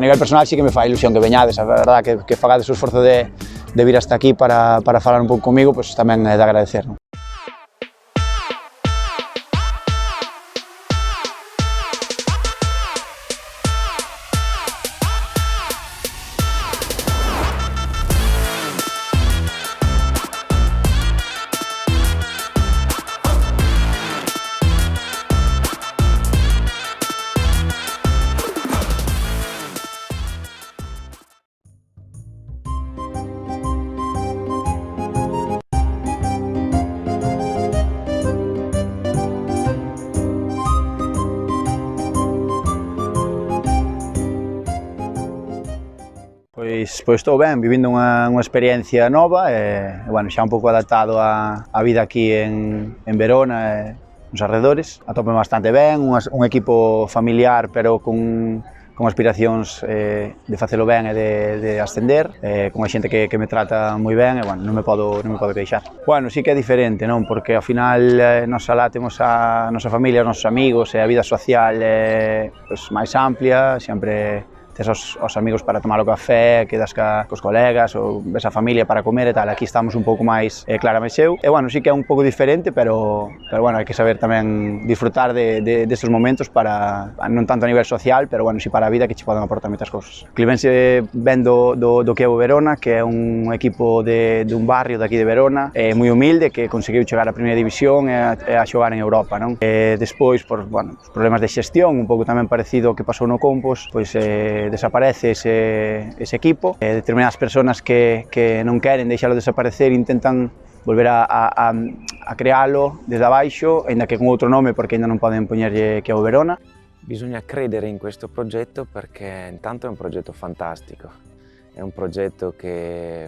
nivel personal sí que me fai ilusión que veñades, a verdad que fagades o esforzo de vir hasta aquí para falar un pouco comigo, pois tamén é de agradecer, non? Pois estou ben, vivindo unha experiencia nova e, bueno, xa un pouco adaptado á vida aquí en Verona e nos arredores. Atopome bastante ben, un equipo familiar pero con aspiracións de facelo ben e de ascender, con a xente que me trata moi ben e, bueno, non me podo queixar. Bueno, sí que é diferente, non? Porque ao final nós alá temos a nosa familia, os nosos amigos e a vida social pois, máis amplia, sempre tes os amigos para tomar o café, quedas cos colegas ou ves a familia para comer e tal. Aquí estamos un pouco máis claramexeu e, bueno, sí que é un pouco diferente, pero bueno, hai que saber tamén disfrutar destes momentos para, non tanto a nivel social, pero, bueno, sí para a vida que che poden aportar moitas cousas. Clivense ven do que é o Verona, que é un equipo dun barrio de aquí de Verona, moi humilde, que conseguiu chegar á primeira división e a xogar en Europa, non? Despois, por, bueno, problemas de xestión, un pouco tamén parecido ao que pasou no Compos, pois desaparece ese equipo. Determinadas persoas que non queren deixalo desaparecer intentan volver a crealo desde abaixo, ainda que con outro nome, porque ainda non poden poñerlle que é o Verona. Bisogna credere in questo progetto perché intanto è un progetto fantastico, è un progetto che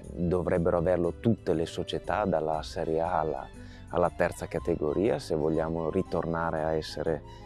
dovrebbero averlo tutte le società, dalla Serie A alla terza categoria, se vogliamo ritornare a essere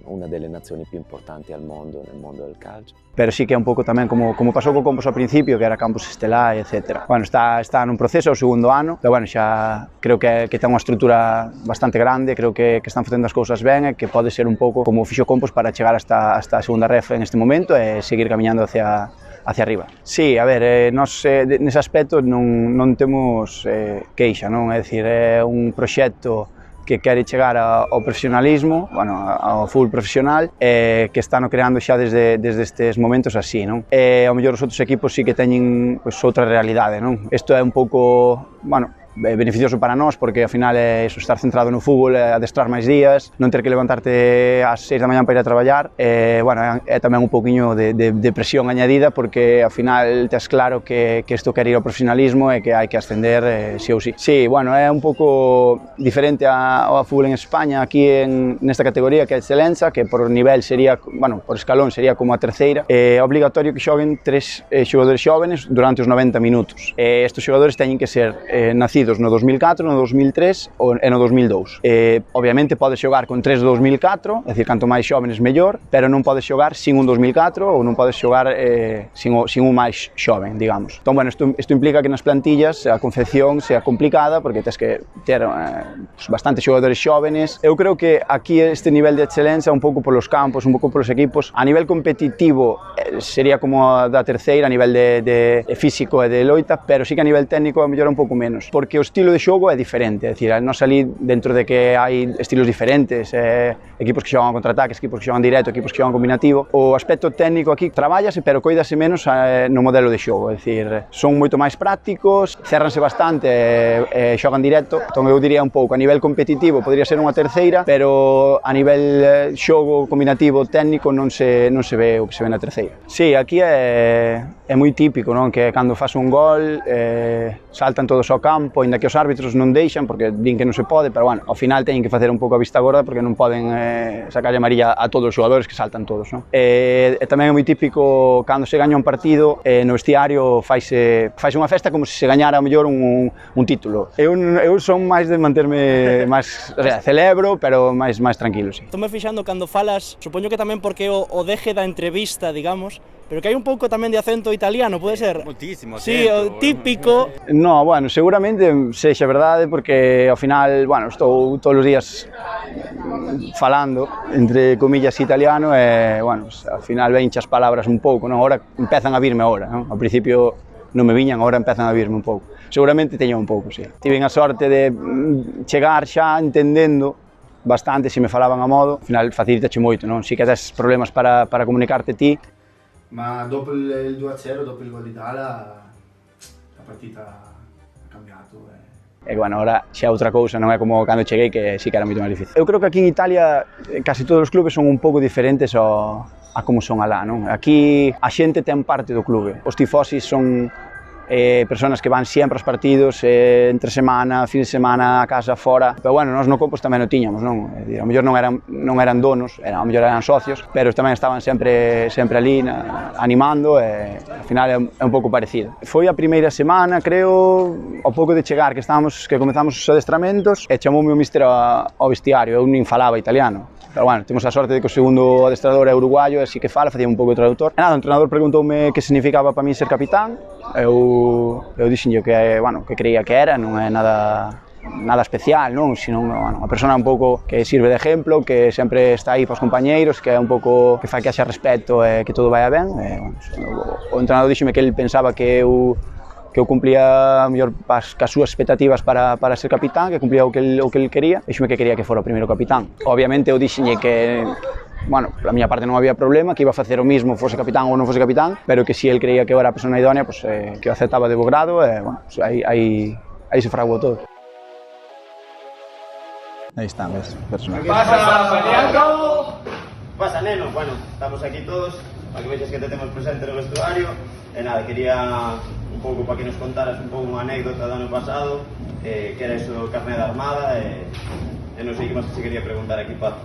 una delle nazioni più importanti al mondo, nel mondo del calcio. Pero sí que é un pouco tamén como pasou co Compos ao principio, que era Campus Estelá, etc. Bueno, está nun proceso, o segundo ano, pero, bueno, xa creo que ten unha estrutura bastante grande, creo que están facendo as cousas ben e que pode ser un pouco como fixo Compos para chegar hasta a segunda ref en este momento e seguir camiñando hacia arriba. Sí, a ver, nós nese aspecto non temos queixa, non? É dicir, é un proxecto que quere chegar ao profesionalismo, bueno, ao fútbol profesional, que están creando xa desde estes momentos así, non? E ao mellor os outros equipos sí que teñen pois, outra realidade, non? Isto é un pouco, bueno, beneficioso para nós, porque ao final é iso, estar centrado no fútbol, adestrar máis días, non ter que levantarte ás 6 da mañá para ir a traballar, bueno, é tamén un pouquiño de presión añadida, porque ao final tes claro que isto quer ir ao profesionalismo e que hai que ascender sí ou sí. Sí, bueno, é un pouco diferente ao fútbol en España, aquí nesta categoría que é Excelenza, que por nivel sería, bueno, por escalón sería como a terceira, é obligatorio que xoguen 3 xogadores xóvenes durante os 90 minutos. Estes xogadores teñen que ser nacidos no 2004, no 2003 e no 2002. Obviamente podes xogar con 3 do 2004, é dicir, canto máis xóvenes mellor, pero non podes xogar sin un 2004 ou non podes xogar sin un máis xoven, digamos. Entón, bueno, isto implica que nas plantillas a confección sea complicada, porque tens que ter bastantes xogadores xóvenes. Eu creo que aquí este nivel de excelencia, un pouco polos campos, un pouco polos equipos, a nivel competitivo sería como a da terceira, a nivel de físico e de loita, pero sí que a nivel técnico a mellor un pouco menos, porque o estilo de xogo é diferente, é dicir, nós ali dentro de que hai estilos diferentes, equipos que xogan a contraataques, equipos que xogan directo, equipos que xogan combinativo, o aspecto técnico aquí traballase, pero coídase menos no modelo de xogo, é dicir, son moito máis prácticos, cerranse bastante e xogan directo, entón eu diría un pouco, a nivel competitivo podría ser unha terceira, pero a nivel xogo combinativo técnico non se ve o que se ve na terceira. Sí, aquí é moi típico, non? Que cando faz un gol saltan todos ao campo, ainda que os árbitros non deixan, porque din que non se pode, pero, bueno, ao final teñen que facer un pouco a vista gorda, porque non poden sacarlle amarilla a todos os xogadores que saltan todos, non? E tamén é moi típico, cando se gaña un partido, no vestiario faise unha festa como se gañara, ao mellor, un título. Eu son máis de manterme máis, o sea, celebro, pero máis tranquilo, sí. Estou me fixando cando falas, supoño que tamén porque o deje da entrevista, digamos, pero que hai un pouco tamén de acento italiano, pode ser? Moitísimo Sí, o típico. No, bueno, seguramente sexa verdade porque ao final, bueno, estou todos os días falando entre comillas italiano e, bueno, pues, ao final venche as palabras un pouco, non? Agora empezan a virme agora, non? Ao principio non me viñan, agora empezan a virme un pouco. Seguramente teño un pouco, sí. Tiven a sorte de chegar xa entendendo bastante, se me falaban a modo, al final facilitache moito, non? Si que tes problemas para comunicarte ti. Ma dopo il 2-0, dopo il gol di Dala, la partita ha cambiato. E bueno, agora xa outra cousa, non é como cando cheguei que sí que era moito máis difícil. Eu creo que aquí en Italia casi todos os clubes son un pouco diferentes a como son alá, non? Aquí a xente ten parte do clube, os tifosis son personas que van sempre aos partidos, entre semana, fin de semana, a casa, fora. Pero bueno, nós no Compos tamén o tiñamos, non? É dicir, ao mellor non eran donos, ao mellor eran socios, pero tamén estaban sempre ali animando e ao final é un pouco parecido. Foi a primeira semana, creo, ao pouco de chegar que comezamos os adestramentos e chamoume o míster ao vestiario, eu nin falaba italiano. Pero bueno, temos a sorte de que o segundo adestrador é uruguayo, así que facía un pouco de traductor. E nada, o entrenador preguntoume que significaba para mí ser capitán. Eu dixenlle que, bueno, que creía que era, non é nada especial, non? Sino unha persona un pouco que sirve de exemplo, que sempre está aí para os compañeiros, que é un pouco que fai que haxa respeto e que todo vaya ben. E, bueno, o entrenador dixeme que ele pensaba que eu cumplía mellor cas súas expectativas para ser capitán, que cumplía o que el quería, dixeme que quería que fora o primeiro capitán. Obviamente eu dixenlle que, bueno, pola miña parte non había problema, que iba a facer o mismo, fose capitán ou non fose capitán, pero que si el creía que eu era a persona idónea, pues, que o aceptaba de bo grado, e, bueno, pues, aí se fraguou todo. Aí están, ves, personas. Pasa, neno? Bueno, estamos aquí todos, para que veas que te temos presente no vestuario. E nada, quería un pouco para que nos contaras un pouco unha anécdota do ano pasado, que era iso do carné da Armada, e non sei que máis que se quería preguntar aquí, Pato.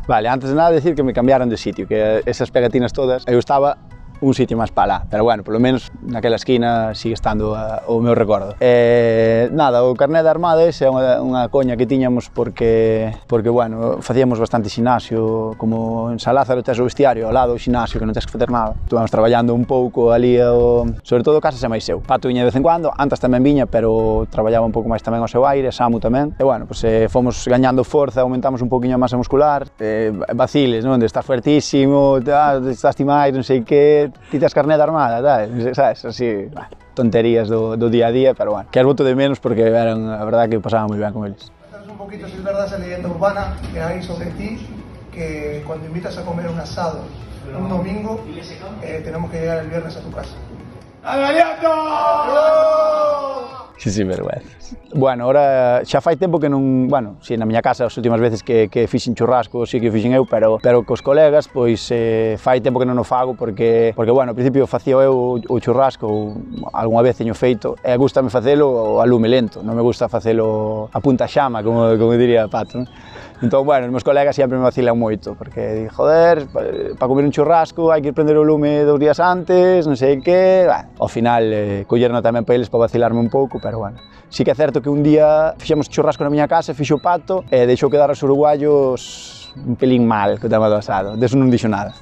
Vale, antes de nada decir que me cambiaron de sitio, que esas pegatinas todas, eu estaba un sitio máis para lá, pero bueno, polo menos naquela esquina sigue estando o meu recordo. Nada, o carné da Armada ese é unha coña que tiñamos porque bueno, facíamos bastante xinasio, como en Salázaro tes o vestiario ao lado do xinasio que non tes que facer nada. Estuvamos traballando un pouco ali, sobre todo casas e máis eu. Pato viña de vez en cuando, antes tamén viña, pero traballaba un pouco máis tamén ao seu aire, Samu tamén. E bueno, pues, fomos gañando forza, aumentamos un poquinho a masa muscular, vaciles, non? De estar fuertísimo, estás ti máis, non sei que, ti tes carné da Armada, sabes, así, tonterías do día a día, pero bueno, que as boto de menos porque eran, a verdad que pasaba moi ben con eles. Es un poquito, si es verdad, esa leyenda urbana que hay sobre ti, que cuando invitas a comer un asado un domingo, tenemos que llegar el viernes a tu casa. Sí, vergüenzas. Bueno, ahora xa fai tempo que non, bueno, si na miña casa as últimas veces que fixen churrasco, si que o fixen eu, pero cos colegas, pois fai tempo que non o fago porque bueno, ao principio facía eu o churrasco, algunha vez teño feito, e gustame facelo a lume lento, non me gusta facelo a punta xama, como diría Pato, non? Entón, bueno, os meus colegas sempre me vacilan moito, porque, joder, para comer un churrasco hai que prender o lume 2 días antes, non sei que, ao final collerno tamén para eles para vacilarme un pouco, pero bueno. Sí que é certo que un día fixemos churrasco na miña casa, fixo o Pato e deixou quedar os uruguayos un pelín mal co tema do asado, deso non dixo nada.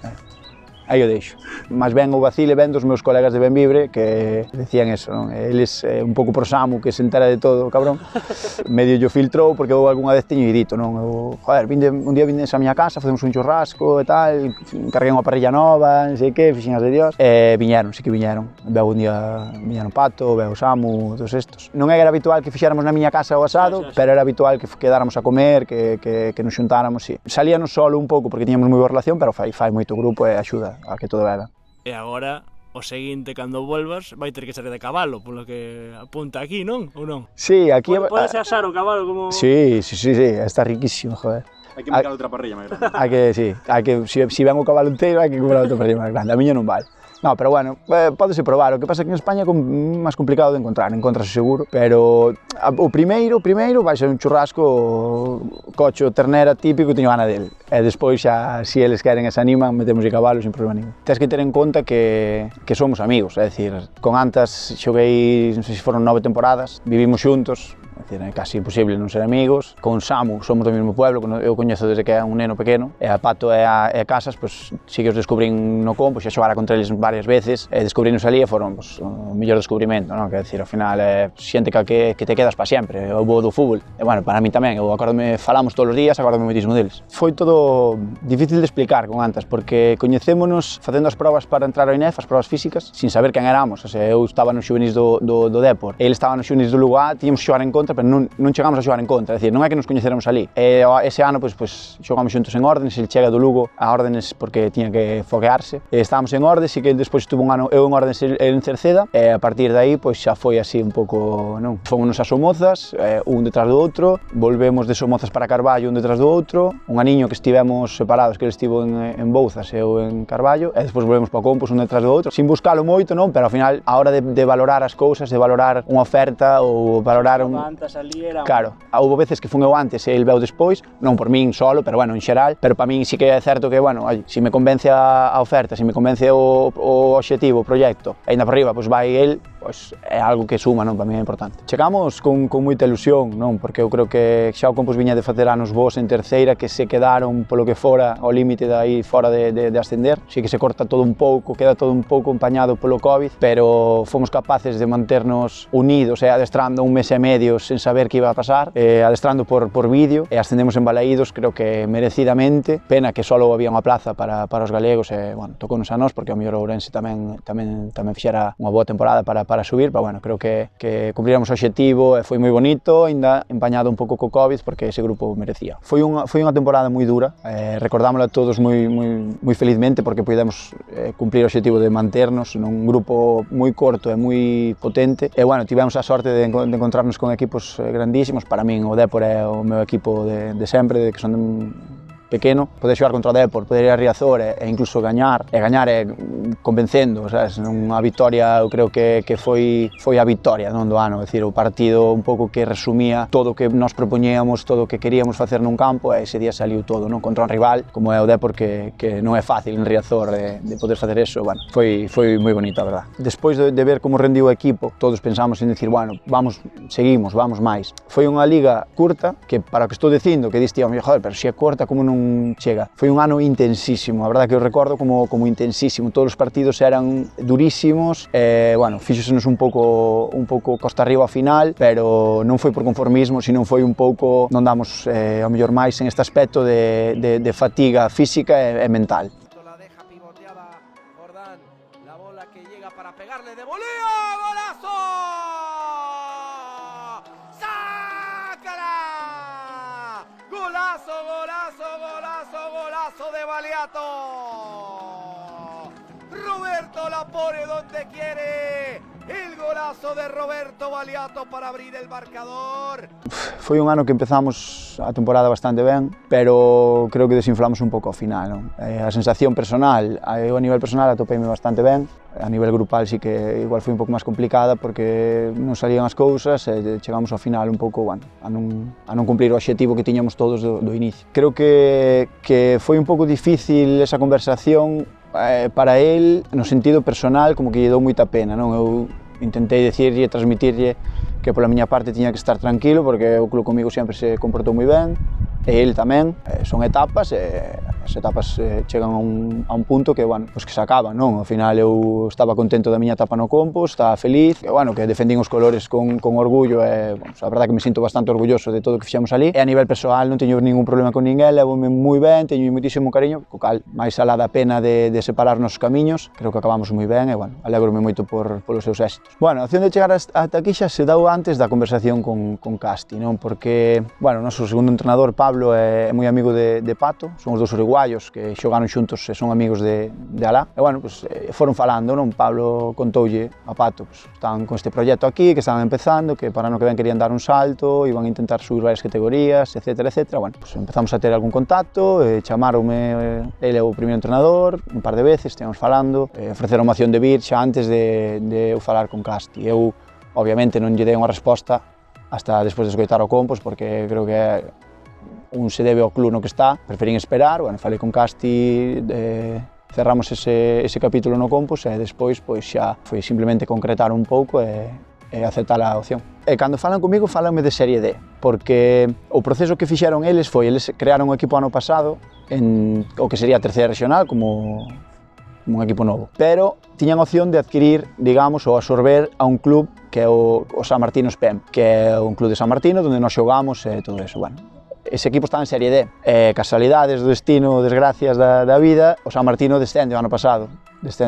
Aí o deixo. Mas ben o vacile ben dos meus colegas de Benvibre que decían eso, non? Eles un pouco por Samu que se entera de todo, cabrón, medio yo filtrou porque eu algunha vez teño dito, non? Eu, joder, un día vindes a miña casa, facemos un churrasco e tal, encarguei unha parrilla nova, non sei que, fixen as de Dios, e viñeron, sí que viñeron. Veu un día viñeron Pato, veu Samu, todos estos. Non era habitual que fixéramos na miña casa o asado, pero era habitual que quedáramos a comer, que nos xuntáramos, sí. Salíanos solo un pouco porque tiñamos moi boa relación, pero fai moito grupo e axuda a que todo vai ben. E agora, o seguinte, cando volvas, vai ter que ser de cabalo, polo que apunta aquí, non? Ou non? Sí, aquí... Podes asar o cabalo como... Sí, está riquísimo, joder. Hai que mercar outra parrilla máis grande. Hai que, sí, si ven o cabalo inteiro, hai que comprar outra parrilla máis grande. A miña non vale. No, pero bueno, pódese probar. O que pasa é que en España é máis complicado de encontrar, encontrase seguro, pero o primeiro vai ser un churrasco cocho ternera típico, teño gana del. E despois xa, se eles queren e se animan, metemos de cabalo sin problema ningún. Tens que ter en conta que somos amigos, é dicir, con Antas xoguei, non sei se foron 9 temporadas, vivimos xuntos, é dicir, é casi imposible non ser amigos. Con Samu somos do mesmo pueblo, eu coñezo desde que é un neno pequeno, e a Pato e a Casas, pois, sí que os descubrín no compo, xa xogara contra eles varias veces, e descubrinos ali e foron pois, o mellor descubrimento, non? Que decir, ao final é xente que te quedas para sempre, o bo do fútbol. E bueno, para mí tamén, eu acórdome, falamos todos os días, acórdome moitísimo deles. Foi todo difícil de explicar con Antas, porque coñecémonos facendo as probas para entrar ao INEF, as probas físicas, sin saber quen éramos. O sea, eu estaba nos xuvenis do Dépor, ele estaba nos xuvenis do Lugo A, tiñamos que xogar en contra, pero non chegamos a xogar en contra, é dicir, non é que nos coñeceramos ali. E ese ano, pois, xogamos xuntos en órdenes, ele chega do Lugo a órdenes porque tiña que foguearse, e estábamos en órdenes, e que ele despois estuvo un ano eu en órdenes e ele en Cerceda, e a partir de aí, pois, xa foi así un pouco, non? Fomos a Somozas, un detrás do outro, volvemos de Somozas para Carballo un detrás do outro, un aniño que estivemos separados, que ele estivo en Bouzas e eu en Carballo, e despois volvemos para Compos un detrás do outro, sin buscalo moito, non? Pero ao final, a hora de valorar as cousas, de valorar unha oferta ou valorar un... Claro, houve veces que fun eu antes e ele veu despois, non por min solo, pero bueno, en xeral, pero para min sí que é certo que, bueno, se me convence a oferta, se me convence o obxectivo, o proxecto, e ainda por riba, pois vai el, pois é algo que suma, non? Para mí é importante. Chegamos con moita ilusión, non? Porque eu creo que xa o Compos viña de facer anos bons en terceira, que se quedaron polo que fora ao límite de aí fora de ascender, sí que se corta todo un pouco, queda todo un pouco empañado polo Covid, pero fomos capaces de manternos unidos, adestrando un mes e medio sen saber que iba a pasar, adestrando por vídeo, e ascendemos en Balaídos, creo que merecidamente, pena que só había unha plaza para os galegos, e, bueno, tocounos a nós, porque ao mellor Ourense tamén fixera unha boa temporada para subir, pero, bueno, creo que cumpliramos o obxectivo, e foi moi bonito, ainda empañado un pouco co Covid, porque ese grupo merecía. Foi unha temporada moi dura, recordámola todos moi felizmente, porque podemos cumplir o obxectivo de manternos nun grupo moi corto e moi potente, e, bueno, tivemos a sorte de encontrarnos con equipos grandísimos. Para min o Dépor é o meu equipo de sempre, de que son pequeno, poder xogar contra o Dépor, poder ir a Riazor e incluso gañar convencendo, sabes? Unha vitoria, eu creo que foi a vitoria, non, do ano, é dicir, o partido un pouco que resumía todo o que nos propoñíamos, todo o que queríamos facer nun campo, e ese día saliu todo, non? Contra un rival como é o Dépor, que non é fácil en Riazor de poder facer eso, bueno, foi moi bonito, a verdad. Despois de ver como rendiu o equipo, todos pensamos en dicir, bueno, seguimos, vamos máis. Foi unha liga curta, que para o que estou dicindo, que diste, joder, pero se é curta, como non chega. Foi un ano intensísimo, a verdade que eu recordo como intensísimo, todos os partidos eran durísimos, bueno, fíxosenos un pouco costa arriba ao final, pero non foi por conformismo, sino foi un pouco, non damos ao mellor máis en este aspecto de fatiga física e mental. La deja pivoteada Jordán, la bola que llega para pegarle de voleo, golazo. Golazo, golazo, golazo, golazo de Baliato. Roberto la pone donde quiere. El golazo de Roberto Baliato para abrir el marcador. Foi un ano que empezamos a temporada bastante ben, pero creo que desinflamos un pouco ao final, non? A sensación personal, eu a nivel personal atopeime bastante ben, a nivel grupal sí que igual foi un pouco máis complicada porque non salían as cousas e chegamos ao final un pouco, bueno, a non cumplir o obxectivo que tiñamos todos do inicio. Creo que foi un pouco difícil esa conversación para él, no sentido personal, como que lle dou moita pena, non? Eu intentei dicirlle, transmitirlle que pola miña parte tiña que estar tranquilo porque o club comigo sempre se comportou moi ben, e ele tamén, son etapas, e as etapas chegan a un punto que, bueno, pues que se acaban, non? Ao final eu estaba contento da miña etapa no Compos, estaba feliz, que, bueno, que defendín os colores con orgullo, e, bueno, a verdade que me sinto bastante orgulloso de todo o que fixemos ali, e a nivel persoal non teño ningún problema con ninguén, levome moi ben, teño moitísimo cariño, co cal, máis alá da pena de separar nos camiños, creo que acabamos moi ben, e, bueno, alégrome moito polos seus éxitos. Bueno, a opción de chegar ata aquí xa se deu antes da conversación con Casti, non? Porque, bueno, o noso segundo entrenador, Pablo, é moi amigo de Pato, son os dous uruguayos que xogaron xuntos e son amigos de alá, e, bueno, pues, foron falando, non? Pablo contoulle a Pato, pues, estaban con este proxecto aquí, que estaban empezando, que para ano que ven querían dar un salto, iban a intentar subir varias categorías, etcétera, etcétera. Bueno, pues empezamos a ter algún contacto, chamaronme ele o primeiro entrenador, un par de veces, estivemos falando, ofreceron a opción de vir xa antes de eu falar con Casti. Eu, obviamente, non lle dei unha resposta hasta despois de escoitar o Compos, porque creo que un se debe ao club no que está, preferín esperar, bueno, falei con Casti, cerramos ese capítulo no Compos, e despois pois xa foi simplemente concretar un pouco e aceptar a opción. E cando falan comigo, falanme de Serie D, porque o proceso que fixeron eles foi, eles crearon un equipo ano pasado, en o que sería a terceira regional, como un equipo novo, pero tiñan a opción de adquirir, digamos, ou absorber a un club que é o San Martino SPEM, que é un club de San Martino, onde nós xogamos e todo eso. Bueno, ese equipo estaba en Serie D. Casualidades do destino, desgracias da vida, o San Martino descende o ano pasado,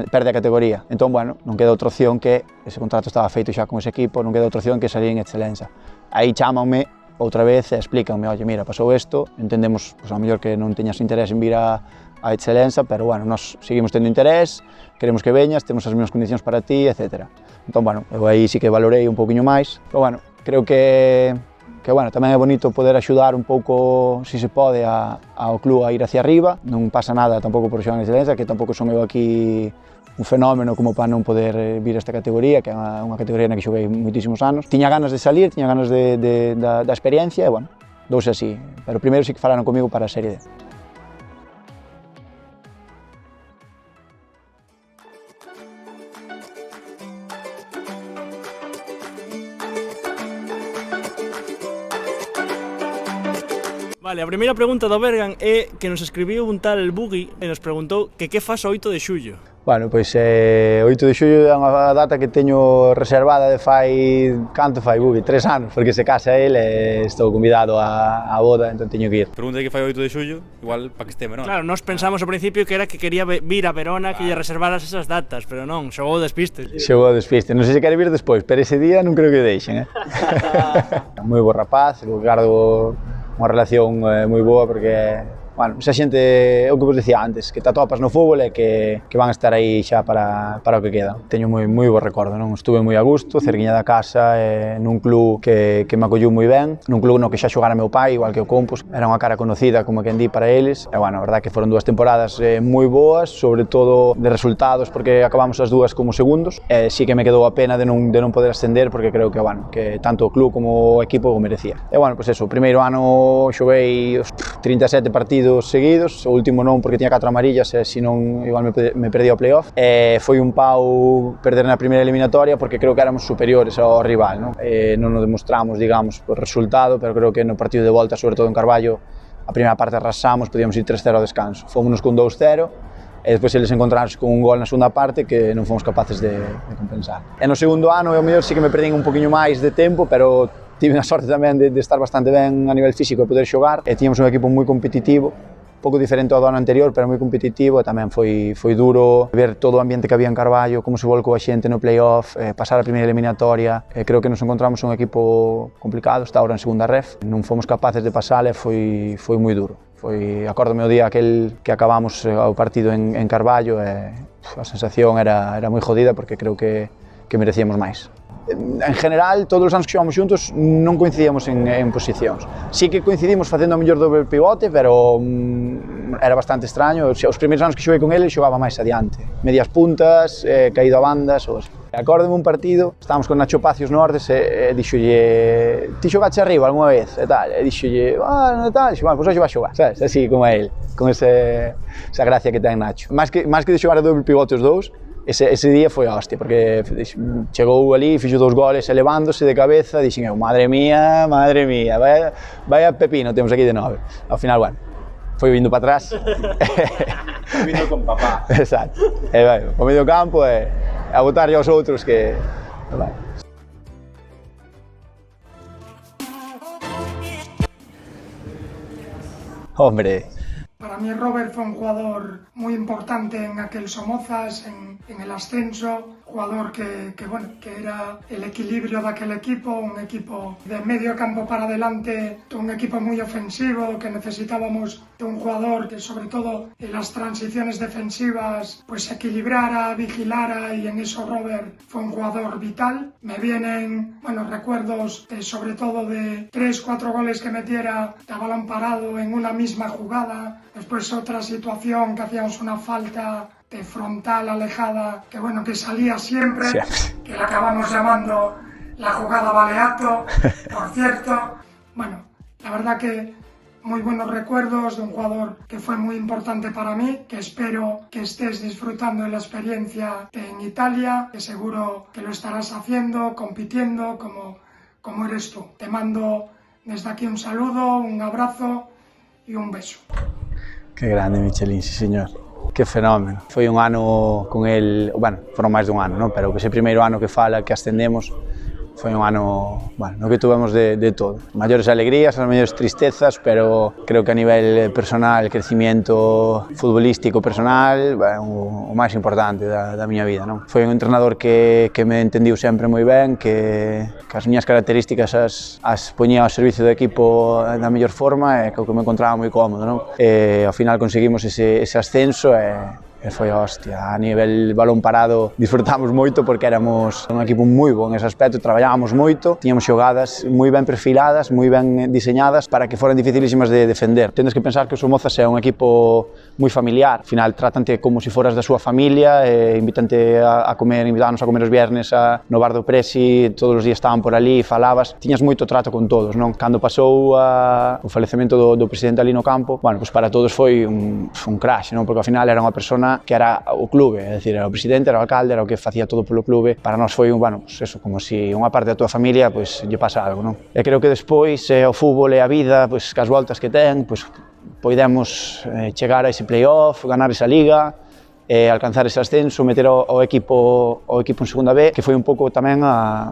perde a categoría. Entón, bueno, non queda outra opción que, ese contrato estaba feito xa con ese equipo, non queda outra opción que salir en Excelenza. Aí chámanme outra vez e explícanme, oye, mira, pasou isto, entendemos, pues, a mellor que non teñas interés en vir a Excelenza, pero, bueno, nós seguimos tendo interés, queremos que veñas, temos as mesmas condicións para ti, etc. Entón, bueno, eu aí sí que valorei un poquinho máis, pero, bueno, creo que bueno, tamén é bonito poder axudar un pouco, se se pode, ao club a ir hacia arriba. Non pasa nada tampouco por xogar en Excelenza, que tampouco son eu aquí un fenómeno como para non poder vir a esta categoría, que é unha categoría na que xoguei moitísimos anos. Tiña ganas de salir, tiña ganas da experiencia e, bueno, douse así. Pero primeiro sí que falaron comigo para a Serie D. Vale, a primeira pregunta do Bergan é que nos escribiu un tal Bugui e nos preguntou que faz o 8 de xullo. Bueno, pois o 8 de xullo é unha data que teño reservada de canto fai, Bugui? 3 anos, porque se casa ele e estou convidado á boda, entón teño que ir. Pregunta que fai o 8 de xullo, igual para que este Verona. Claro, nós pensamos ao principio que era que quería vir a Verona, que lle reservaras esas datas, pero non, xogou despiste. Xogou despiste, non sei se quere vir despois, pero ese día non creo que deixen, Moi bo rapaz, co que gardo unha relación moi boa porque, bueno, esa xente, é o que vos decía antes, que te atopas no fútbol e que van a estar aí xa para o que queda. Teño moi bo recordo, non? Estuve moi a gusto, cerquiña da casa, nun club que me acolleu moi ben, nun club no que xa xogara meu pai, igual que o Compos, era unha cara conocida, como quen di, para eles, e, bueno, a verdad que foron 2 temporadas moi boas, sobre todo de resultados, porque acabamos as 2 como segundos, e sí que me quedou a pena de non poder ascender, porque creo que, bueno, que tanto o club como o equipo o merecía. E, bueno, pois eso, o primeiro ano xoguei 37 partidos seguidos, o último non porque tiña 4 amarillas e senón igual me perdí o playoff. Foi un pau perder na primeira eliminatoria porque creo que éramos superiores ao rival, non? Non o demostramos, digamos, por resultado, pero creo que no partido de volta, sobre todo en Carballo, a primeira parte arrasamos, podíamos ir 3-0 ao descanso. Fomos con 2-0 e despois eles encontraronse con un gol na segunda parte que non fomos capaces de compensar. E no segundo ano, ao mellor sí que me perdín un poquinho máis de tempo, pero tive a sorte tamén de estar bastante ben a nivel físico e poder xogar, e tiñamos un equipo moi competitivo, pouco diferente ao do ano anterior, pero moi competitivo, e tamén foi duro ver todo o ambiente que había en Carballo, como se volcou a xente no playoff, pasar a primeira eliminatoria. Creo que nos encontramos un equipo complicado, está ahora en segunda ref, non fomos capaces de pasar e foi moi duro. Acórdome o día aquel que acabamos o partido en Carballo e a sensación era moi jodida porque creo que merecíamos máis. En general, todos os anos que xogamos xuntos non coincidíamos en posicións. Sí que coincidimos facendo o mellor doble pivote, pero era bastante extraño. Os primeiros anos que xoguei con ele xogaba máis adiante. Medias puntas, caído a bandas, ou así. Acórdome un partido, estábamos con Nacho Pacios no Ordes e dixolle: ti xogache arriba algunha vez? E tal, e dixolle: non tal, e pois hoxe vai xogar, sabes? Así como ele, con esa gracia que ten Nacho. Máis que de xogar a doble pivote os dous, ese día foi a hostia, porque chegou ali, fixo 2 goles elevándose de cabeza, dixen eu, madre mía, vaya pepino temos aquí de 9. Ao final, bueno, foi vindo para atrás. Foi vindo con papá. Exacto. E vai, o medio campo e a botarlle aos outros que... Vai. Hombre. Para mí Robert fue un jugador muy importante en aquel Somozas, en el ascenso, jugador que era el equilibrio de aquel equipo, un equipo de medio campo para adelante, un equipo muy ofensivo, que necesitábamos de un jugador que sobre todo en las transiciones defensivas pues equilibrara, vigilara, y en eso Robert fue un jugador vital. Me vienen recuerdos sobre todo de 3-4 goles que metiera de balón parado en una misma jugada. Después otra situación que hacíamos una falta de frontal alejada, que salía siempre, que la acabamos llamando la jugada Baleato, por cierto. Bueno, la verdad que muy buenos recuerdos de un jugador que fue muy importante para mí, que espero que estés disfrutando de la experiencia en Italia, que seguro que lo estarás haciendo, compitiendo como eres tú. Te mando desde aquí un saludo, un abrazo y un beso. Que grande Michelin, sí señor. Que fenómeno. Foi un ano con el, bueno, foron máis dun ano, non? Pero ese primeiro ano que fala, que ascendemos, foi un ano, bueno, no que tuvemos de todo. Maiores alegrías, as maiores tristezas, pero creo que a nivel personal, crecimiento futbolístico personal, o máis importante da miña vida, non? Foi un entrenador que me entendiu sempre moi ben, que as miñas características as poñía ao servicio do equipo da mellor forma e que me encontraba moi cómodo, non? E ao final conseguimos ese ascenso e foi hostia. A nivel balón parado disfrutamos moito porque éramos un equipo moi bo en ese aspecto, traballábamos moito, tiñamos xogadas moi ben perfiladas, moi ben diseñadas para que foran dificilísimas de defender. Tendes que pensar que o Somozas é un equipo moi familiar, ao final trátante como se foras da súa familia, invitante a comer, invitábanos a comer os viernes no bar do Presi, todos os días estaban por ali, falabas, tiñas moito trato con todos, non? Cando pasou o falecemento do presidente ali no campo, bueno, pues para todos foi un crash, non? Porque ao final era unha persona que era o clube, é dicir, era o presidente, era o alcalde, era o que facía todo polo clube. Para nós foi bueno, pues eso, como se unha parte da tua familia pues, lle pasa algo, non? E creo que despois o fútbol e a vida, pues, cas voltas que ten, pues, podemos chegar a ese play-off, ganar esa liga, alcanzar ese ascenso, meter o equipo en segunda B, que foi un pouco tamén a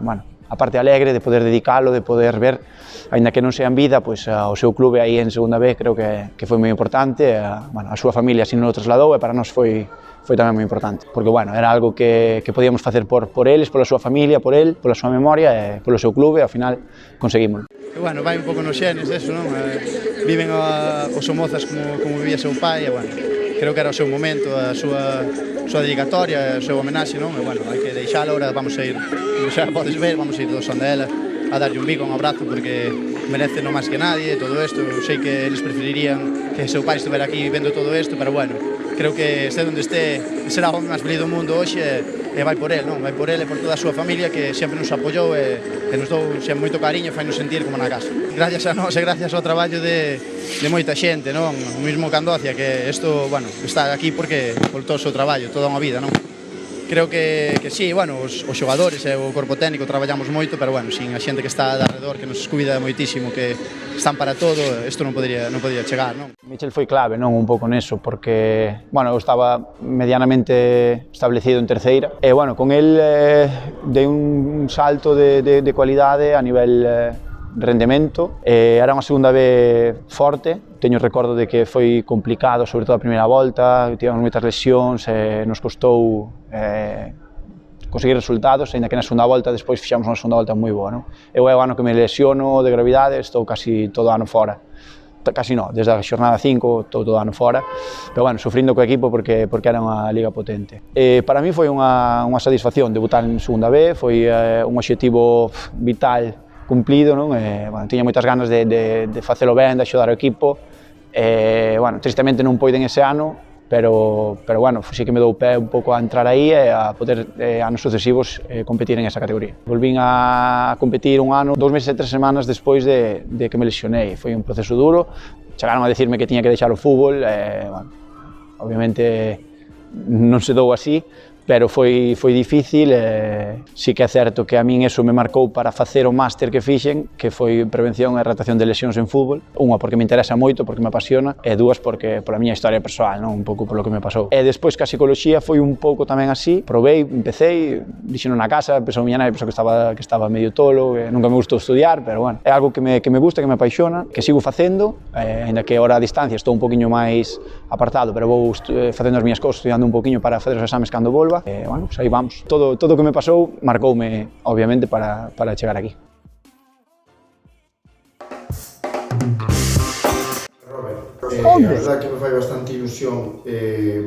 parte alegre de poder dedicalo, de poder ver, aínda que non sea en vida, pois o seu clube aí en segunda B creo que foi moi importante, a súa familia así non o trasladou e para nós foi tamén moi importante, porque bueno, era algo que podíamos facer por eles, pola súa familia, por el, pola súa memoria e polo seu clube, ao final conseguimos. E bueno, vai un pouco nos xenes eso, non? Viven os Somozas como vivía seu pai e bueno, creo que era o seu momento, a súa dedicatoria, a súa homenaxe, non? E bueno, hai que deixala, ahora vamos a ir, como xa podes ver, vamos a ir todos onde ela, a darlle un bico, un abrazo, porque merece no máis que nadie todo isto. Sei que eles preferirían que seu pai estivera aquí vendo todo isto, pero bueno, creo que este onde este será o home máis feliz do mundo hoxe e vai por el, non? Vai por el e por toda a súa familia que sempre nos apoiou e nos dou sempre moito cariño e fai nos sentir como na casa. Gracias a nós e gracias ao traballo de moita xente, non? O mismo Candocia, que isto, bueno, está aquí porque por todo o seu traballo, toda unha vida, non? Creo que sí, bueno, os xogadores e o corpo técnico traballamos moito, pero bueno, sin a xente que está alrededor, que nos cuida moitísimo, que están para todo, isto non podría chegar, non? Michel foi clave, non, un pouco neso, porque, bueno, eu estaba medianamente establecido en terceira, e, bueno, con el dei un salto de cualidade a nivel rendemento, era unha segunda B forte, teño recordo de que foi complicado, sobre todo a primeira volta, tivemos moitas lesións, nos costou conseguir resultados, ainda que na segunda volta despois fixamos unha segunda volta moi boa, non? Eu é o ano que me lesiono de gravidade, estou casi todo o ano fora. Casi non, desde a xornada 5 todo o ano fora, pero bueno, sufrindo co equipo porque era unha liga potente. Para mí foi unha satisfacción debutar en segunda B, foi un obxectivo vital cumplido, non? Bueno, tiña moitas ganas de facelo ben, de axudar o equipo, bueno, tristemente non poiden ese ano, pero bueno, sí que me dou pé un pouco a entrar aí e a poder anos sucesivos competir en esa categoría. Volvín a competir un ano, 2 meses e 3 semanas despois de que me lesionei. Foi un proceso duro, chegaron a decirme que tiña que deixar o fútbol, bueno, obviamente non se dou así, pero foi difícil, sí que é certo que a min eso me marcou para facer o máster que fixen, que foi prevención e retratación de lesións en fútbol, unha porque me interesa moito, porque me apasiona, e dúas porque pola miña historia persoal, non? Un pouco polo que me pasou. E despois que a psicoloxía foi un pouco tamén así, probei, empecé, dixeno na casa, pensou miña nai, pensou que estaba medio tolo, que nunca me gustou estudiar, pero bueno, é algo que me gusta, que me apaixona, que sigo facendo, ainda que ahora a distancia estou un poquinho máis apartado, pero vou facendo as miñas cousas, estudiando un poquinho para facer os exames cando volva. Bueno, pues aí vamos. Todo o que me pasou marcoume, obviamente, para chegar aquí. Robert, a verdade que me fai bastante ilusión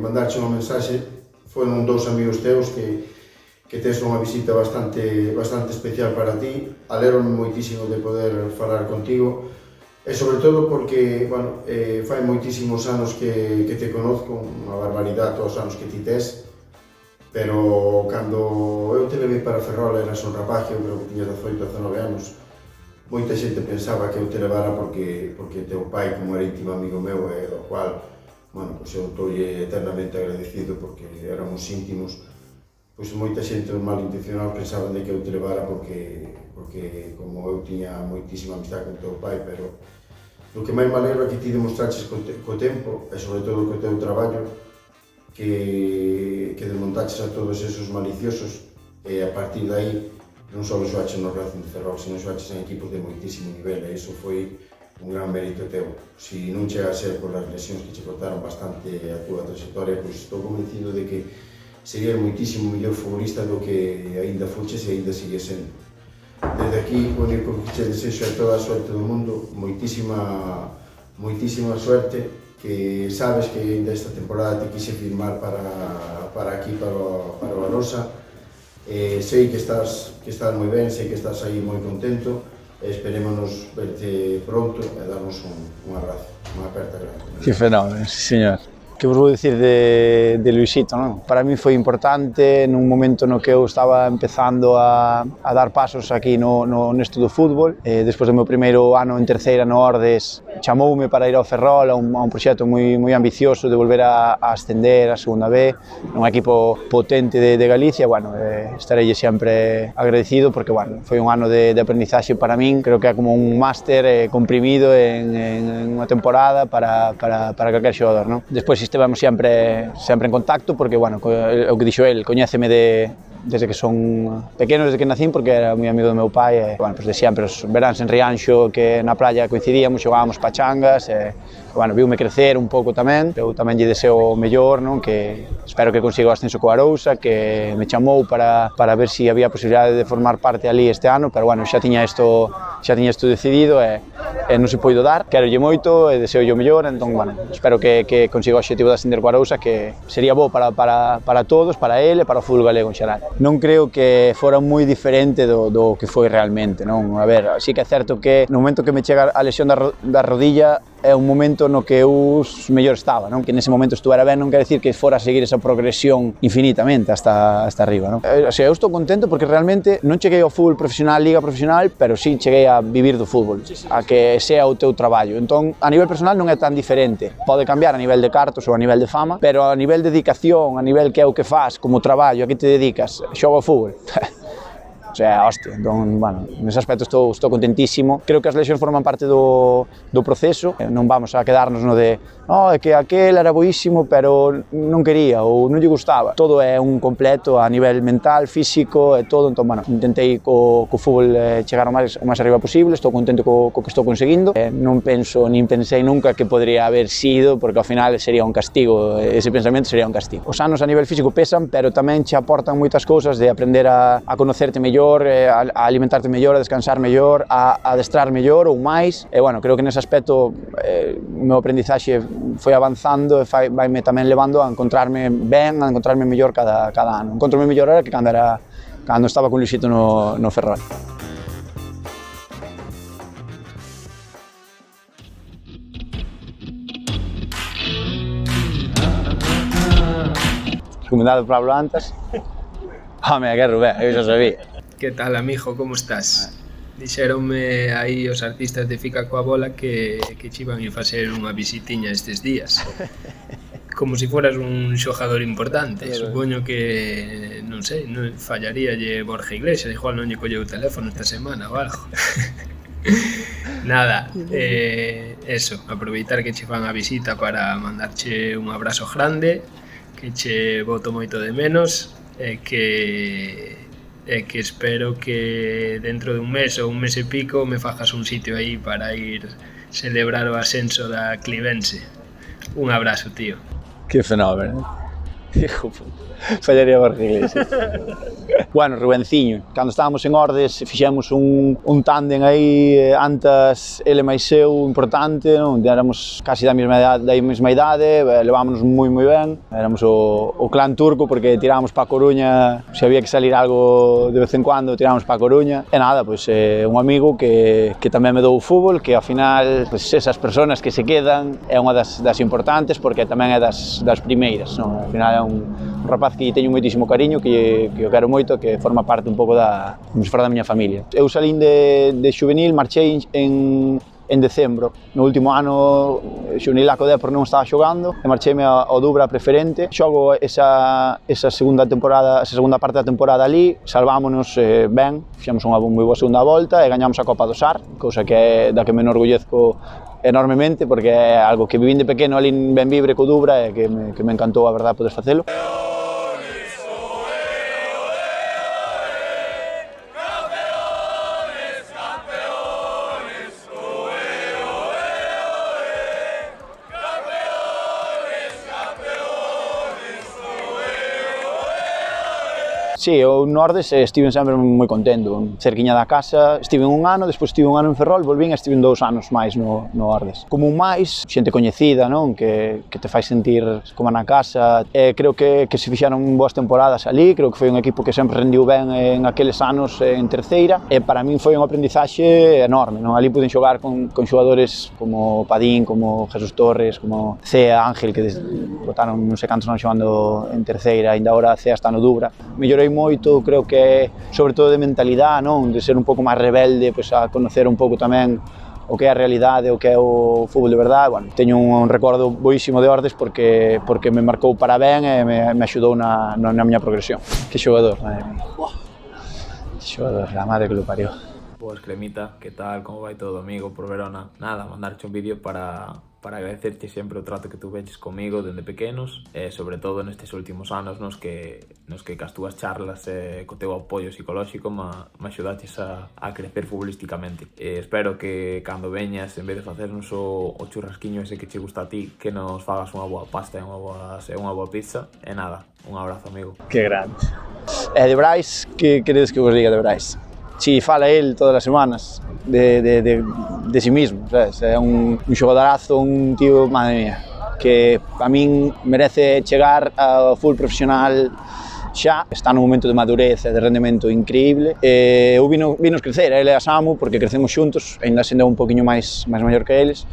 mandarche unha mensaxe. Foron 2 amigos teus que tes unha visita bastante especial para ti. Alégrome moitísimo de poder falar contigo. E sobre todo porque, bueno, fai moitísimos anos que te conozco, unha barbaridade todos os anos que ti tes. Pero cando eu te levei para Ferrol eras un rapaz, eu creo que tiñas 18, 19 anos, moita xente pensaba que eu te levara porque teu pai, como era íntimo amigo meu, e o cual, bueno, pois eu estou-lle eternamente agradecido porque éramos íntimos, pois moita xente malintencional pensaban de que eu te levara porque como eu tiña moitísima amistad con teu pai, pero o que máis me alegro é que ti demostraches co tempo e sobre todo co teu traballo que desmontaches a todos esos maliciosos e a partir de aí non só xoaches no Racing de Ferrol, sino xoaches en equipos de moitísimo nivel e iso foi un gran mérito teu. Si non chega a ser por as lesións que che cortaron bastante a túa trayectoria, pois estou convencido de que serías moitísimo mellor futbolista do que aínda fuches e aínda sigue sendo. Desde aquí, o único que che desexo é toda a suerte do mundo, moitísima suerte, que sabes que ainda esta temporada te quise firmar para aquí, para o Arosa. Sei que estás moi ben, sei que estás aí moi contento e esperémonos verte pronto e darnos un abrazo, unha aperta grande. Que fenómeno, sí señor. Que vos vou dicir de Luisito, non? Para mí foi importante nun momento no que eu estaba empezando a dar pasos aquí nesto do fútbol. Despois do meu primeiro ano en terceira no Ordes, chamoume para ir ao Ferrol a un proxecto moi ambicioso de volver a ascender a segunda B, un equipo potente de Galicia. Bueno, estarei sempre agradecido porque, bueno, foi un ano de aprendizaxe para min. Creo que é como un máster comprimido en unha temporada para calquer xogador, non? Despois estivemos sempre en contacto porque, bueno, o que dixo el, coñéceme desde que son pequeno, desde que nacín, porque era moi amigo do meu pai e, bueno, pues de sempre, os veráns en Rianxo que na playa coincidíamos, xogábamos pachangas e, bueno, viume crecer un pouco tamén. Eu tamén lle deseo o mellor, non? Que espero que consiga o ascenso co Arousa, que me chamou para ver se había posibilidade de formar parte ali este ano, pero, bueno, xa tiña isto decidido e non se poido dar. Querolle moito e deseo o mellor, entón, bueno, espero que consiga o obxectivo de ascender co Arousa, que sería bo para todos, para ele e para o fútbol galego en xeral. Non creo que fora moi diferente do que foi realmente, non? A ver, sí que é certo que no momento que me chega a lesión da rodilla é un momento no que eu mellor estaba, non? Que nese momento estuvera ben non quer decir que fora a seguir esa progresión infinitamente hasta arriba, non? O sea, eu estou contento porque realmente non cheguei ao fútbol profesional, liga profesional, pero sí cheguei a vivir do fútbol, a que sea o teu traballo. Entón, a nivel personal non é tan diferente. Pode cambiar a nivel de cartos ou a nivel de fama, pero a nivel de dedicación, a nivel que é o que faz como traballo, a que te dedicas, xogo ao fútbol. O sea, hostia, entón, bueno, nese aspecto estou contentísimo. Creo que as lesións forman parte do proceso, non vamos a quedarnos no de é que aquel era boísimo, pero non quería ou non lle gustaba. Todo é un completo a nivel mental, físico e todo, entón, bueno, intentei co fútbol chegar o máis arriba posible, estou contento co que estou conseguindo. Non penso, nin pensei nunca que podría haber sido, porque ao final sería un castigo, ese pensamento sería un castigo. Os anos a nivel físico pesan, pero tamén che aportan moitas cousas de aprender a conocerte mellor, a alimentarte mellor, a descansar mellor, a adestrar mellor ou máis. E, bueno, creo que nese aspecto o meu aprendizaxe foi avanzando e vaime tamén levando a encontrarme ben, a encontrarme mellor cada ano. Encontrome mellor ahora que cando estaba con Luisito no Ferrol. Recomendado para Plantas. Home, que Rubén, eu xa sabía. Que tal, amigo, como estás? Dixéronme aí os artistas de Fica coa Bola que che iban a facer unha visitiña estes días. Como se fueras un xogador importante. Supoño que, non sei, fallaríalle Borja Iglesias, igual non lle colleu o teléfono esta semana ou algo. Nada, eso, aproveitar que che fan a visita para mandarche un abrazo grande, que che boto moito de menos e que espero que dentro de un mes ou un mes e pico me fajas un sitio aí para ir celebrar o ascenso da Clivense. Un abrazo, tío. Que fenómeno. Hijo, fallaría Borja Iglesias. Bueno, Rubenciño, cando estábamos en Ordes fixemos un tándem aí, antes ele máis eu, importante, non? Éramos casi da mesma idade, levámonos moi ben, éramos o clan turco porque tirábamos pa Coruña, se había que salir algo de vez en cuando, tirábamos pa Coruña, e nada, pois un amigo que tamén me dou o fútbol, que ao final, pois esas persoas que se quedan é unha das importantes porque tamén é das primeiras, non? Ao final é un un rapaz que teño moitísimo cariño, que o quero moito, que forma parte un pouco como se fora da miña familia. Eu salín de xuvenil, marchei en decembro. No último ano, xuvenil a co Depor non estaba xogando e marcheime ao Dubra preferente. Xogo esa segunda parte da temporada ali, salvámonos ben, fixemos unha moi boa segunda volta e gañamos a Copa do Sar, cousa que da que me enorgullezco enormemente, porque é algo que vivín de pequeno ali en Benvibre co Dubra e que me encantou, a verdade, poder facelo. Sí, eu no Ordes estive sempre moi contento, cerquiña da casa, estive un ano, despois estive un ano en Ferrol, volvín e estive 2 anos máis no Ordes. Como un máis, xente coñecida, non? Que te fai sentir como na casa. Creo que se fixeron boas temporadas ali, creo que foi un equipo que sempre rendiu ben en aqueles anos en terceira, e para min foi un aprendizaxe enorme, non? Ali pude xogar con xogadores como Padín, como Jesús Torres, como Cea, Ángel, que botaron non sei cantos anos xogando en terceira, ainda agora Cea está no Dubra. Mellorei moito, creo que sobre todo de mentalidade, non? De ser un pouco máis rebelde, pois a conocer un pouco tamén o que é a realidade, o que é o fútbol de verdade. Bueno, teño un recordo boísimo de Ordes porque me marcou para ben e me axudou na miña progresión. Que xogador, madre mía. Que xogador, la madre que lo parió. Pues Clemita, ¿qué tal? ¿Cómo va todo, amigo, por Verona? Nada, mandarte un vídeo para agradecerte sempre o trato que tú veches comigo dende pequenos, e sobre todo nestes últimos anos nos que cas túas charlas e co teu apoio psicolóxico me axudaches a crecer futbolísticamente. Espero que cando veñas, en vez de facernos o churrasquiño ese que che gusta a ti, que nos fagas unha boa pasta e unha boa pizza. E nada, un abrazo, amigo. Que grande. De Brais, que queredes que vos diga de Brais? Si fala él todas as semanas de si mismo, sabes? É un xogadorazo, un tío, madre mía, que a min merece chegar ao full profesional xa, está nun momento de madurez e de rendemento increíble. Eu vinos crecer, ele e a Samu, porque crecemos xuntos, ainda sendo un poquinho máis maior que eles.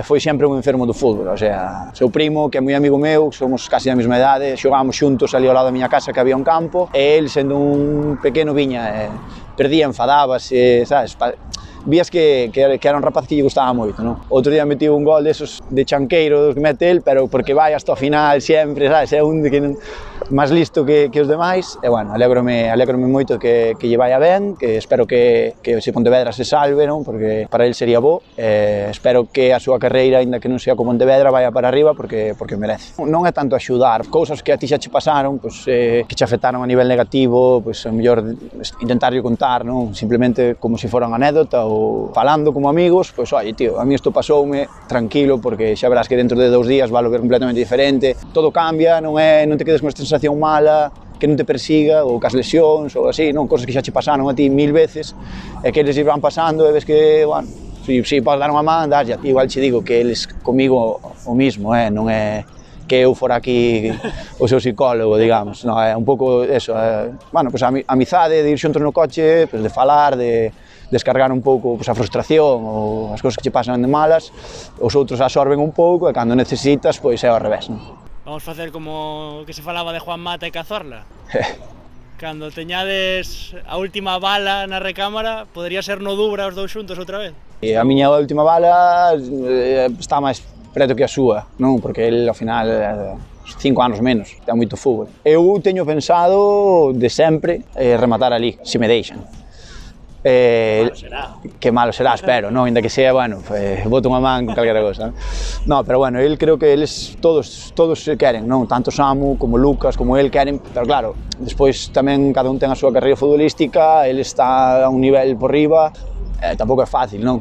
Foi sempre un enfermo do fútbol, o sea, seu primo, que é moi amigo meu, somos casi da mesma idade, xogábamos xuntos ali ao lado da miña casa, que había un campo, e ele, sendo un pequeno, viña, perdía, enfadábase, sabes? Vías que era un rapaz que lle gustaba moito, non? Outro día metió un gol desos de chanqueiro que mete el, pero porque vai hasta o final sempre, sabes? É un que máis listo que os demais, e bueno, alégrome moito que lle vaya ben, que espero que se Pontevedra se salve, non? Porque para el sería bo, espero que a súa carreira, aínda que non sea como Pontevedra, vaya para arriba porque merece. Non é tanto axudar, cousas que a ti xa che pasaron, pois, que che afectaron a nivel negativo, pois a mellor intentarlo contar, non? Simplemente como se foran anécdota ou falando como amigos, pois, oi, tío, a mí isto pasoume, tranquilo, porque xa verás que dentro de 2 días vai ver completamente diferente, todo cambia, non te quedes con esta sensación mala, que non te persiga, ou cas lesións, ou así, non? Cosas que xa che pasaron a ti 1000 veces, e que eles van pasando, e ves que, bueno, si podes dar unha man, das, igual che digo que eles comigo o mismo, non é que eu fora aquí o seu psicólogo, digamos, non, é un pouco eso, bueno, pois a amizade, de ir xuntos no coche, pois de falar, de descargar un pouco a frustración ou as cousas que che pasan de malas, os outros absorben un pouco e cando necesitas, pois é ao revés, non? Vamos facer como que se falaba de Juan Mata e Cazorla. Cando teñades a última bala na recámara, podería ser no Dubra os dous xuntos outra vez? A miña última bala está máis preto que a súa, non? Porque ele, ao final, 5 anos menos, ten moito fútbol. Eu teño pensado de sempre rematar ali, se me deixan. Que malo será, espero, non? Ainda que sea, bueno, boto unha man con calquera cosa. No, pero bueno, el creo que eles todos queren, non? Tanto Samu como Lucas, como el queren, pero claro, despois tamén cada un ten a súa carreira futbolística, el está a un nivel por riba, tampouco é fácil, non?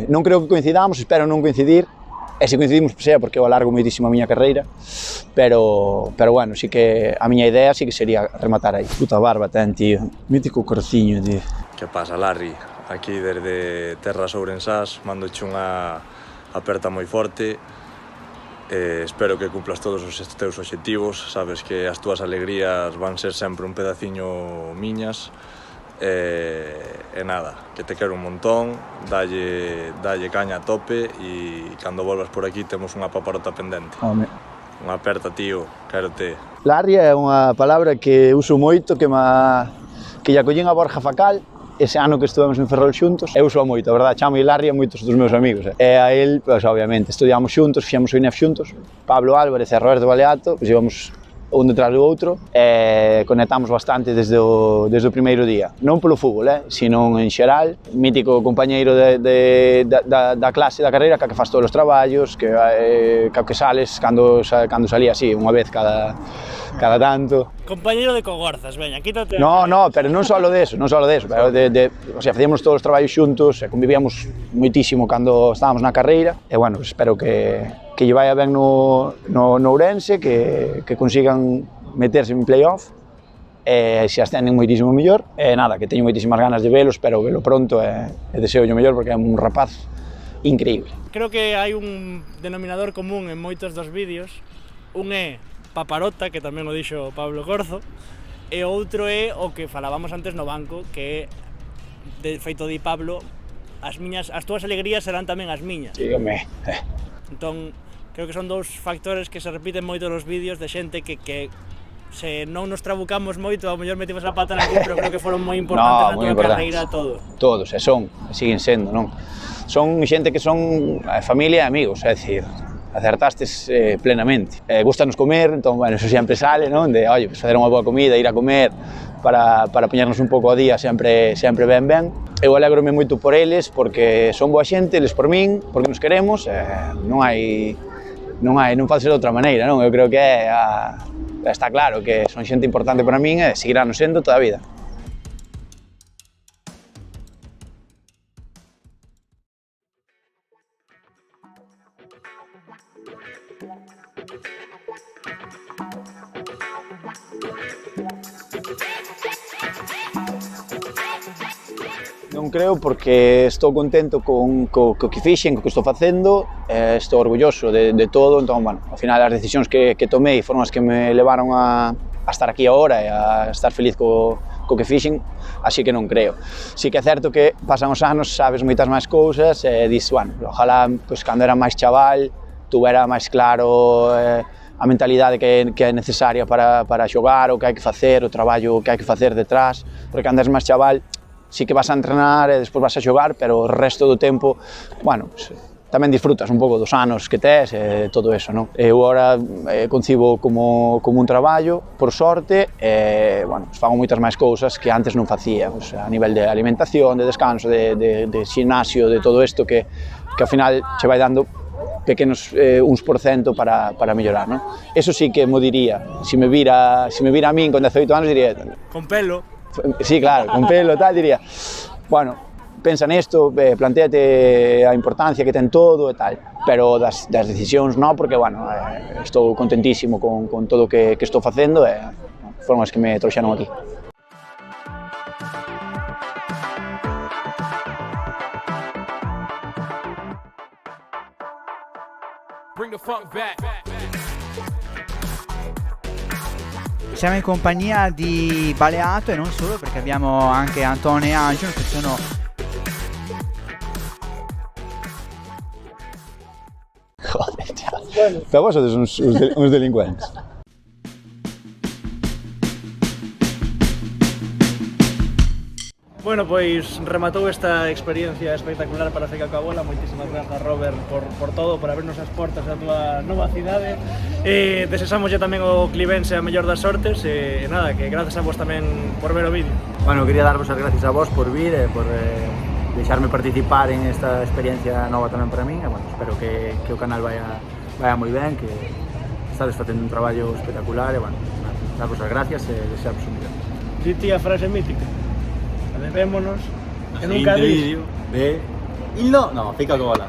Non creo que coincidamos, espero non coincidir, e se coincidimos, sea porque eu alargo moitísimo a miña carreira, pero bueno, sí que a miña idea sí que sería rematar aí. Puta barba ten, tío, mítico corciño, tío. Que pasa, Larry? Aquí desde Terras Ourensás mandoche unha aperta moi forte. Espero que cumplas todos os teus obxectivos. Sabes que as túas alegrías van ser sempre un pedaciño miñas. E nada, que te quero un montón, dalle caña a tope e cando volvas por aquí temos unha paparota pendente. Home. Un Unha aperta, tío, quérote. Larria é unha palabra que uso moito, que lla collín a Borja Facal, ese ano que estuvemos en Ferrol xuntos, e uso moito, a verdade, chamo Larria moitos dos meus amigos. E a él, pois, obviamente, estudiamos xuntos, fixemos o INEF xuntos, Pablo Álvarez e Roberto Baleato, pois íbamos un detrás do outro, e conectamos bastante desde o primeiro día. Non polo fútbol, sino en xeral, mítico compañeiro da clase, da carreira, que faz todos os traballos, que sales cando salía así, unha vez cada tanto. Compañeiro de cogorzas, veña, quítate. No, pero non só de eso, pero o sea, facíamos todos os traballos xuntos, e convivíamos moitísimo cando estábamos na carreira, e bueno, espero que lle vaya ben no Ourense, que consigan meterse en playoff, e se ascenden moitísimo mellor, e nada, que teño moitísimas ganas de velo, espero velo pronto, e deseo o mellor, porque é un rapaz increíble. Creo que hai un denominador común en moitos dos vídeos, un é Paparota, que tamén o dixo Pablo Corzo, e outro é o que falábamos antes no banco, que de feito di Pablo, as túas alegrías serán tamén as miñas. Dígame. Entón, creo que son dous factores que se repiten moito nos vídeos de xente que se non nos trabucamos moito, ao mellor metimos a pata naquilo, pero creo que foron moi importantes na túa carreira todos. Todos, e siguen sendo, non? Son xente que son familia e amigos, é dicir, acertastes plenamente. Gustanos comer, entón, bueno, eso sempre sale, non? De, oye, pues, facer unha boa comida, ir a comer, para poñernos un pouco ao día, sempre ben. Eu alégrome moito por eles, porque son boa xente, eles por min, porque nos queremos, non pode ser de outra maneira, non? Eu creo que está claro que son xente importante para min e seguirán sendo toda a vida. Non creo, porque estou contento co que fixen, co que estou facendo, estou orgulloso de todo, entón, bueno, ao final as decisións que tomei foron as que me levaron a estar aquí agora e a estar feliz co que fixen, así que non creo. Si que é certo que pasan os anos, sabes moitas máis cousas, e dis, bueno, ojalá, pois, cando era máis chaval, tuvera máis claro a mentalidade que é necesaria para xogar, o que hai que facer, o traballo que hai que facer detrás, porque cando és máis chaval, sí que vas a entrenar e despois vas a xogar, pero o resto do tempo, bueno, pues, tamén disfrutas un pouco dos anos que tes e todo eso, non? Eu agora concibo como un traballo, por sorte, e, bueno, fago moitas máis cousas que antes non facía, pues, a nivel de alimentación, de descanso, de ximnasio, de todo isto que ao final che vai dando pequenos uns por cento para mellorar, non? Eso sí que mo diría, se me vira a min con 18 anos, diría... Con pelo. Sí, claro, con pelo tal, diría, bueno, pensa nesto, plantéate a importancia que ten todo e tal, pero das decisións non, porque, bueno, estou contentísimo con todo o que estou facendo e foron as que me trouxeron aquí. Bring the funk back. Siamo in compagnia di Baleato e non solo, perché abbiamo anche Antonio e Angelo, che sono Joder, tío. Pero vos sois uns delincuentes. Bueno, pois rematou esta experiencia espectacular para Ceca coa Bola. Moitísimas grazas, Robert, por todo, por abrirnos as portas da túa nova cidade. Desexamos tamén o Clivense a mellor das sortes e nada, que grazas a vos tamén por ver o vídeo. Bueno, quería darvos as gracias a vos por vir e por deixarme participar en esta experiencia nova tamén para min e, bueno, espero que o canal vaya moi ben, que estades facendo un traballo espectacular e, bueno, darvos as gracias e desearos un millón. Dite a frase mítica. Vémonos en un vídeo de... No, Ceca coa Bola.